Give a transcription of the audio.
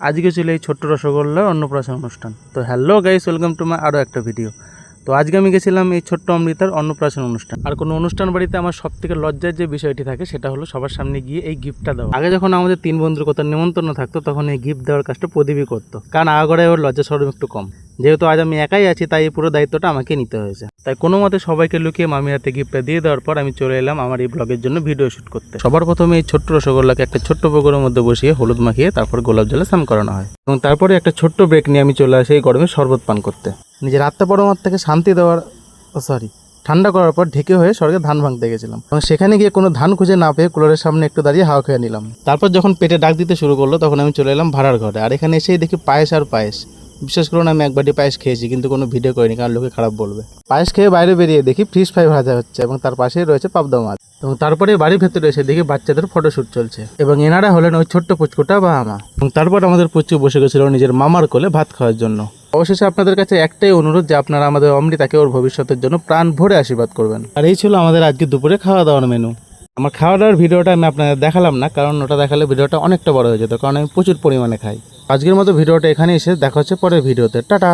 আজকে ছিল এই ছোট্ট রসগোল্লার অন্নপ্রাশন অনুষ্ঠান। তো hello guys, welcome to my আরও একটা ভিডিও। তো আজকে আমি গেছিলাম এই ছোট্ট অমৃতার অন্নপ্রাশন অনুষ্ঠান। আর কোনো অনুষ্ঠান বাড়িতে আমার সব থেকে লজ্জার যে বিষয়টি থাকে সেটা হলো সবার সামনে গিয়ে এই গিফটটা দেওয়া। আগে যখন আমাদের 3 বন্ধুর কথা নিমন্ত্রণ থাকতো তখন এই গিফট দেওয়ার কাজটা প্রদীপই করতো, কারণ আগাগোড়ায় ওর লজ্জা সরম একটু কম। যেহেতু আজ আমি একাই আছি তাই এই পুরো দায়িত্বটা আমাকে নিতে হয়েছে। তাই কোনো মতে সবাইকে লুকিয়ে মামির হাতে গিফটটা দিয়ে দেওয়ার পর আমি চলে এলাম আমার এই ব্লগের জন্য ভিডিও শ্যুট করতে। সবার প্রথমে এই ছোট্ট রসগোল্লাকে একটা ছোট্ট পুকুরের মধ্যে বসিয়ে হলুদ মাখিয়ে তারপর গোলাপ জলে স্নান করানো হয়, এবং তারপরে একটা ছোট্ট ব্রেক নিয়ে আমি চলে আসি এই গরমে শরবত পান করতে। নিজের আত্মা পরমাত্মাকে শান্তি দেওয়ার ঠান্ডা করার পর ঢেকে হয়ে স্বর্গে ধান ভাঙতে গেছিলাম, এবং সেখানে গিয়ে কোনো ধান খুঁজে না পেয়ে কুলারের সামনে একটু দাঁড়িয়ে হাওয়া খেয়ে নিলাম। তারপর যখন পেটে ডাক দিতে শুরু করলো তখন আমি চলে এলাম ভাড়ার ঘরে। আর এখানে এসেই দেখি পায়েস আর পায়েস। বিশেষ করুন আমি এক বাটি পায়েস খেয়েছি, কিন্তু কোনো ভিডিও করিনি কারণ লোকে খারাপ বলবে। পায়েস খেয়ে বাইরে বেরিয়ে দেখি ফিশ ফ্রাই ভাজা হচ্ছে এবং তার পাশেই রয়েছে পাবদা মাছ। এবং তারপরে বাড়ির ভেতরে এসে দেখি বাচ্চাদের ফটোশ্যুট চলছে, এবং এনারা হলেন ওই ছোট্ট পুচকুটা বা আমা। এবং তারপর আমাদের পুচকু বসে গেছিল নিজের মামার কোলে ভাত খাওয়ার জন্য। অবশেষে আপনাদের কাছে একটাই অনুরোধ যে আপনারা আমাদের অমৃতাকে ওর ভবিষ্যতের জন্য প্রাণ ভরে আশীর্বাদ করবেন। আর এই ছিল আমাদের আজকে দুপুরে খাওয়া দাওয়ার মেনু। আমার খাওয়া দাওয়ার ভিডিওটা আমি আপনাদের দেখালাম না, কারণ ওটা দেখালে ভিডিওটা অনেকটা বড় হয়ে যেত, কারণ আমি প্রচুর পরিমাণে খাই। আজকের মতো ভিডিওটা এখানেই শেষ। দেখা হচ্ছে পরের ভিডিওতে। টাটা।